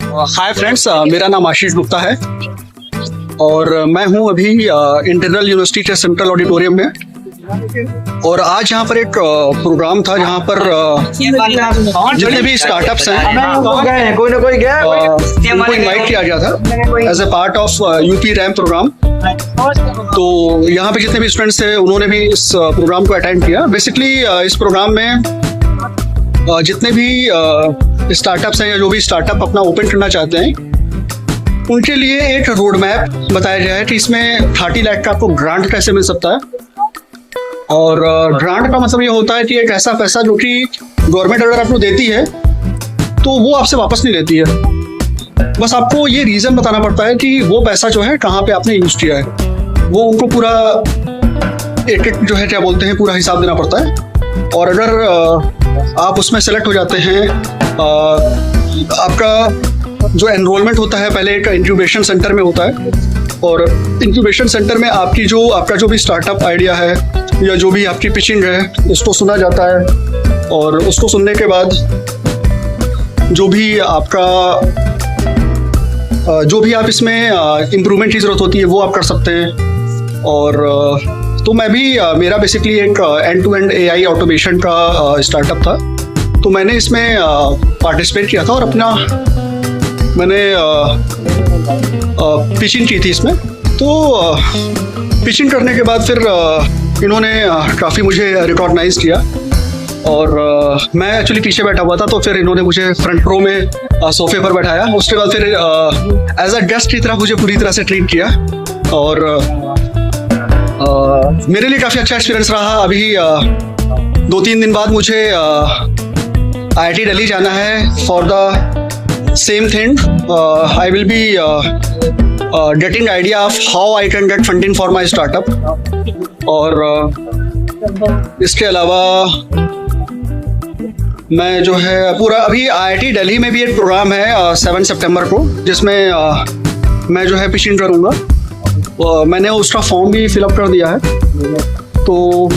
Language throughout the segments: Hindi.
हाय फ्रेंड्स, मेरा नाम आशीष गुप्ता है और मैं हूं अभी इंटरनल यूनिवर्सिटी के सेंट्रल ऑडिटोरियम में। और आज यहाँ पर एक प्रोग्राम था जहाँ पर जितने भी स्टार्टअप्स हैं कोई ना कोई गया उनको इनवाइट किया गया था as a part of UP RAM programme. तो यहाँ पे जितने भी स्टूडेंट्स थे उन्होंने भी इस प्रोग्राम को अटेंड किया। बेसिकली इस प्रोग्राम में जितने भी स्टार्टअप्स हैं या जो भी स्टार्टअप अपना ओपन करना चाहते हैं उनके लिए एक रोड मैप बताया गया है कि इसमें 30 लाख का आपको ग्रांट कैसे मिल सकता है। और ग्रांट का मतलब ये होता है कि एक ऐसा पैसा जो कि गवर्नमेंट अगर आपको देती है तो वो आपसे वापस नहीं लेती है। बस आपको ये रीज़न बताना पड़ता है कि वो पैसा जो है कहाँ पे आपने यूज़ किया है। वो उनको पूरा एक जो है क्या बोलते हैं पूरा हिसाब देना पड़ता है। और अगर आप उसमें सेलेक्ट हो जाते हैं, आपका जो एनरोलमेंट होता है पहले एक इंक्यूबेशन सेंटर में होता है। और इंक्यूबेशन सेंटर में आपका जो भी स्टार्टअप आइडिया है या जो भी आपकी पिचिंग है उसको सुना जाता है। और उसको सुनने के बाद जो भी आप इसमें इम्प्रूवमेंट की ज़रूरत होती है वो आप कर सकते हैं। और तो मैं भी मेरा बेसिकली एक end to end AI automation का स्टार्टअप था। तो मैंने इसमें पार्टिसिपेट किया था और मैंने पिचिंग की थी इसमें। तो पिचिंग करने के बाद फिर इन्होंने काफ़ी मुझे रिकॉग्नाइज किया। और मैं एक्चुअली पीछे बैठा हुआ था तो फिर इन्होंने मुझे फ्रंट रो में सोफे पर बैठाया। उसके बाद फिर एज अ गेस्ट की तरह मुझे पूरी तरह से ट्रीट किया। और मेरे लिए काफ़ी अच्छा एक्सपीरियंस रहा। अभी 2-3 दिन बाद मुझे IIT दिल्ली जाना है for the same thing. I will be getting idea of how I can get funding for my startup. और इसके अलावा मैं जो है पूरा अभी IIT दिल्ली में भी एक प्रोग्राम है 7 सितंबर को जिसमें मैं जो है पिचिंग करूँगा। मैंने उसका फॉर्म भी फिलअप कर दिया है। तो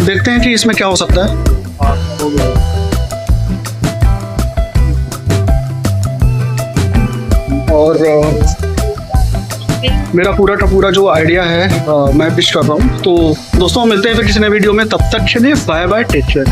देखते हैं कि इसमें क्या हो सकता है। और मेरा पूरा का पूरा जो आइडिया है मैं पिच कर रहा हूँ। तो दोस्तों मिलते हैं फिर किसी नए वीडियो में। तब तक के लिए बाय बाय, टेक केयर।